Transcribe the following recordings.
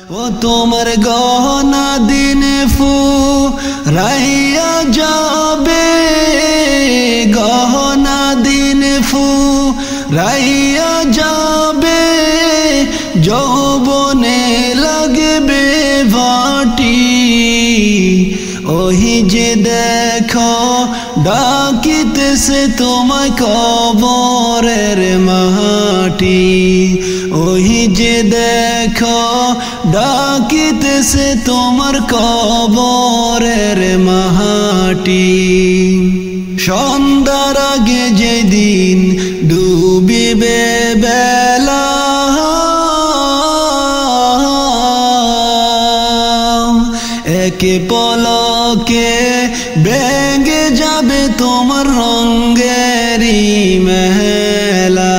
ও তোমার গহনা দিন ফুরাইয়া যাবে, গহনা দিন ফুরাইয়া যাবে, যৌবনে লাগবে ভাটি। ওহি যে দেখো ডাকিতেছে তোমায় কবরের মাটি, ওহি যে দেখো ডাকিতেছে তোমার কবরের মাটি। সন্ধ্যার আগে যেদিন ডুবিবে বেলা, একে পলকে ভেঙে যাবে তোমার রঙেরই মেলা।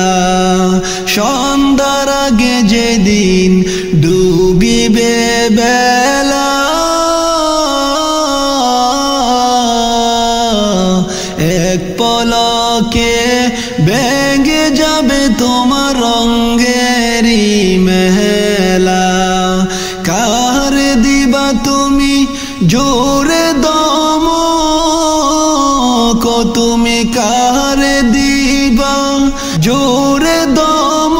সন্ধ্যার আগে যেদিন ডুবিবে বেলা, এক পলকে ভেঙে যাবে তোমার রঙেরই মেলা। কার দিবা তুমি জোরে দম, তুমি কার দিবা জোরে দম,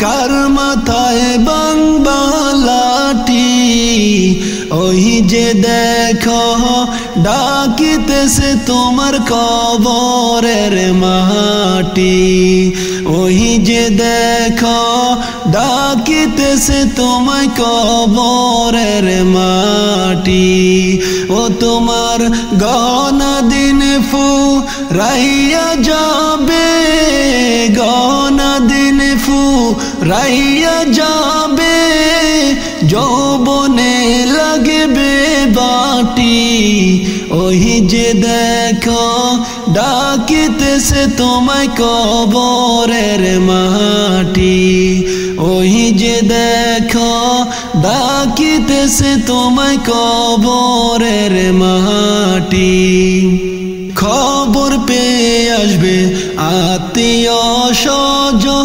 কার মাথায় বাংবা লাঠি। ওই যে দেখো ডাকিতেছে তোমার কবরের মাটি, ওই যে দেখো ডাকিতেছে তোমায় কবরের মাটি। ও তোমার গহনা দিন ফুরাইয়া যাবে, গহনা দিন ফুরাইয়া যাবে, যৌবনে লাগবে বাটি। ওহি যে দেখো ডাকিতেছে তোমায় কবরের মাটি, ওহি যে দেখো ডাকিতেছে তোমায় কবরের মাটি। খবর পেয়ে আসবে আত্মীয় স্বজন,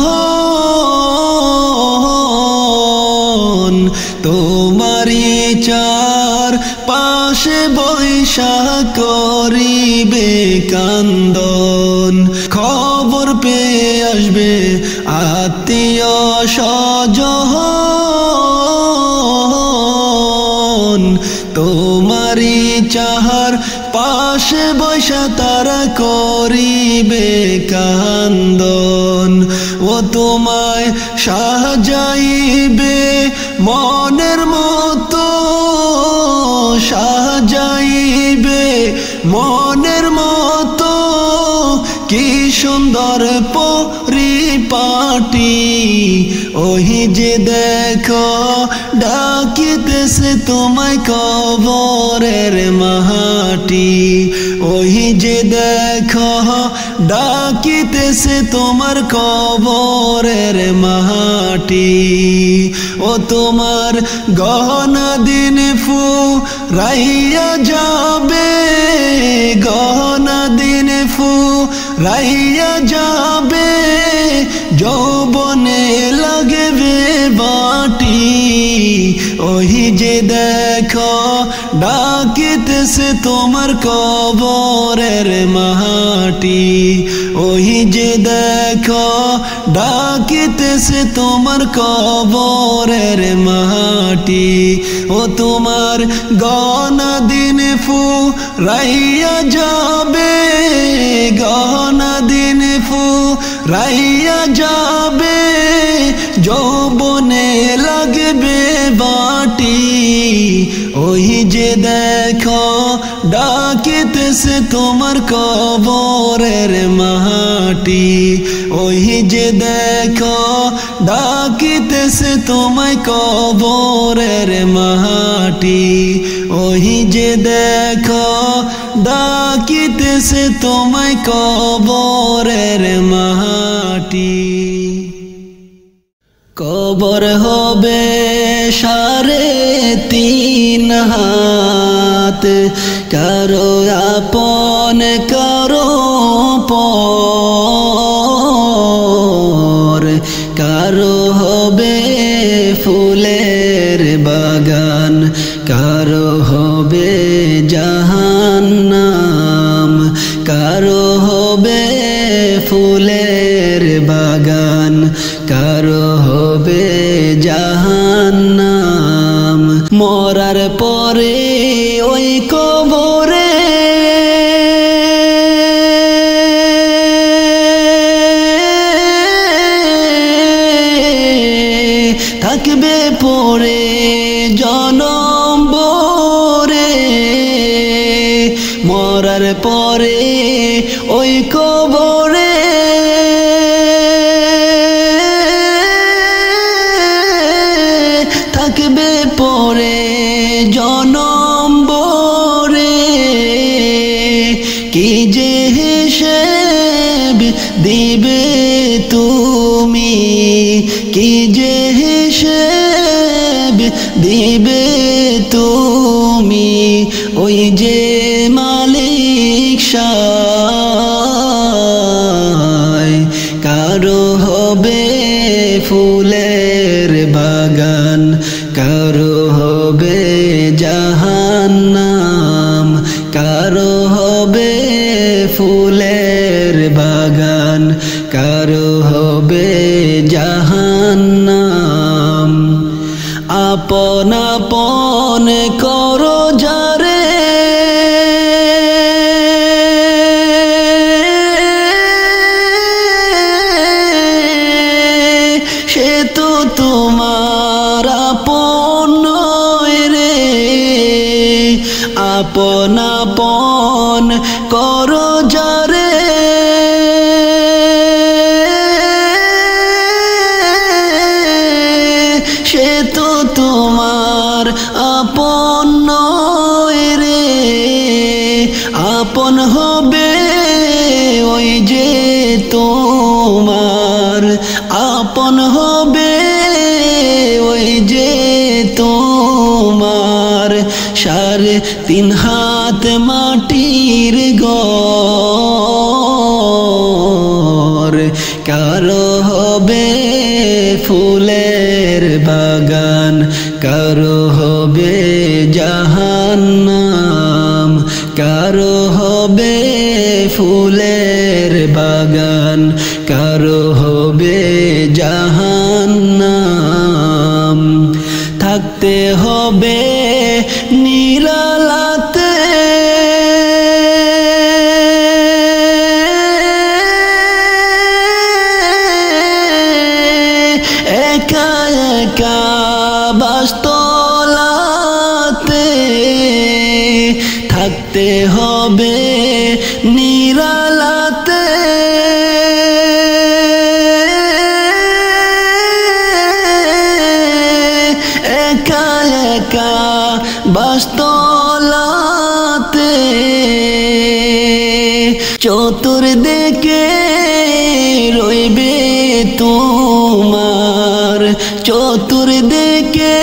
তোমারই চার পাশে বৈশা করিবে কান্দন। খবর পেয়ে আসবে আত্মীয় স্বজন, তোমারই চাহার পাশে বৈশা তারা করিবে কান্দন। ও তোমায় সাজাইবে মনের মতো, সাজাইবে মনের মতো, কি সুন্দর পরিপাটি। ওহি যে দেখো ডাকিতেছে তোমায় কবরের মাটি, ওহি যে দেখো ডাকিতেছে তোমার কবরের মাটি। ও তোমার গহনা দিন ফুরাইয়া যাবে, গহনা দিন ফুরাইয়া যাবে, যৌবনে লাগবে বাটি। ওহি যে দেখো ডাকিতেছে তোমার কবরের মাটি, ওহি যে দেখো ডাকিতেছে তোমার কবরের মাটি। ও তোমার গহনা দিন ফুরাইয়া যাবে, গহনা দিন ফুরাইয়া যাবে, যৌবনে লাগবে বাটি। ওহি যে দেখো ডাকিতেছে তোমার কবরের মাটি, ওহি যে দেখো ডাকিতেছে তোমায় কবরের মাটি, ওহি যে দেখো ডাকিতেছে তোমায় কবরের মাটি। কবর হবে 3.5 হাত, কারো আপন কারো পর, কারো হবে ফুলে ফুলের বাগান কারো হবে জাহান্নাম কারো হবে ফুলের বাগান কারো হবে জাহান্নাম মরার পরে ওই কবরে থাকবে পড়ে জনম ভরে মরার পরে ওই কবরে থাকবে পড়ে জনম ভরে কি যে হিসেব দিবে তুমি কি যে হিসেব দিবে তুমি ওই যে মালিক শায় কারো হবে ফুলের বাগান কারো হবে জাহান্নাম কারো হবে ফুলের বাগান কারো হবে জাহান্নাম আপন আপন করো যারে সে তো তোমার আপন নয় রে আপন আপন করো যারে সে তো তোমার আপন নয় রে আপন হবে ওই যে তোমার আপন হবে ওই যে তোমার 3.5 হাত মাটির ঘর কারো হবে ফুলের বাগান কারো হবে জাহান্নাম কারো হবে ফুলের বাগান কারো হবে জাহান্নাম থাকতে হবে নিরালাতে একা একা বাস্তলাতে থাকতে হবে নিরালাতে একা একা বাস্তলাতে চতুর্দিকে রইবে তোমার চতুর্দিকে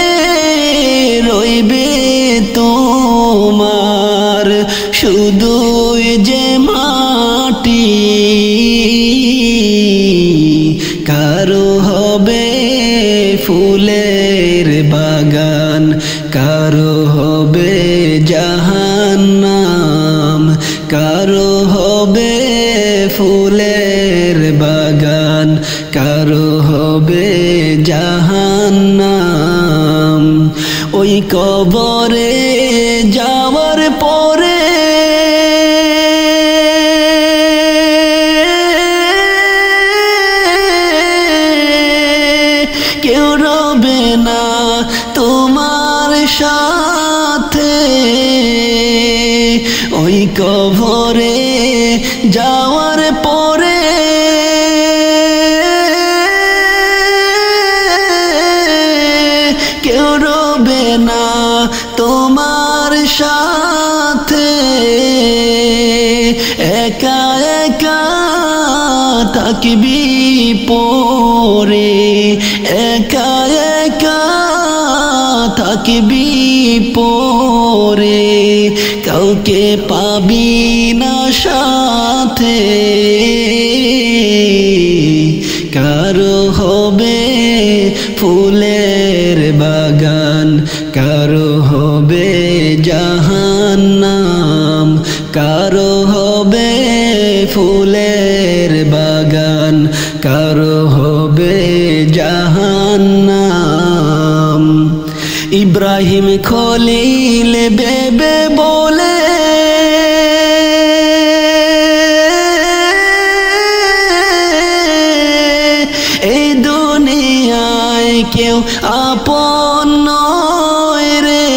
রইবে তোমার শুধুই যে মাটি কারো হবে ফুলের বাগান কারো হবে জাহান্নাম কারো হবে ফুলের বাগান কারো হবে জাহান্নাম ওই কবরে যাওয়ার পরে কেউ রবে না তোমার সাথে ওই কবরে যাওয়ার পরে কেউ রবে না তোমার সাথে একা একা থাকবি পরে একা একা থাকবি পরে কাউকে পাবি না সাথে কারো হবে ফুলের বাগান কারো হবে জাহান্নাম, কারো হবে ফুলের বাগান, কারো হবে জাহান্নাম। ইব্রাহিম খলিল বেবে বলে এই দুনিয়ায় কেউ আপন নয় রে।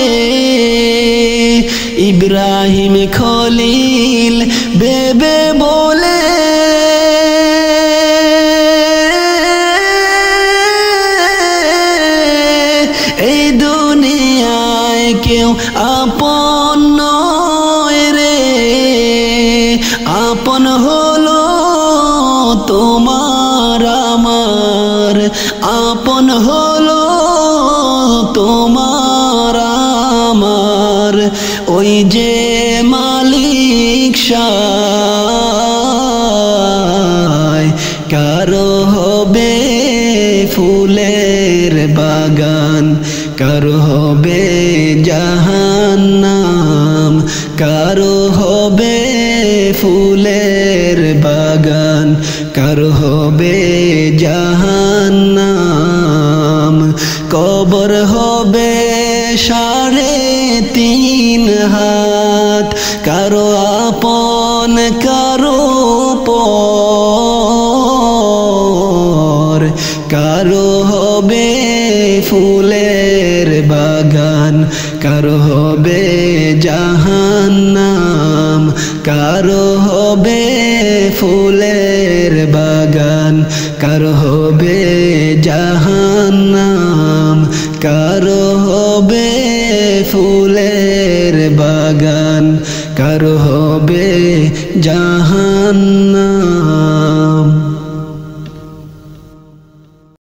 ইব্রাহিম খলিল বেবে বলে এই দুনিয়ায় কেউ আপন নয় রে। আপন হলো তোমার আমার, আপন হলো তোমার আমার ওই যে মালিক শাহ। কারো হবে ফুলের বাগান, কারো হবে জাহান্নাম, কারো হবে ফুলের বাগান, কারো হবে জাহান্নাম। কবর হবে 3.5 হাত, কারো আপন কারো পর, কারো হবে ফুলের বাগান, কারো হবে জাহান্নাম, কারো হবে ফুলের বাগান, কারো হবে জাহান্নাম, কারো হবে ফুলের বাগান, কারো হবে জাহান্নাম।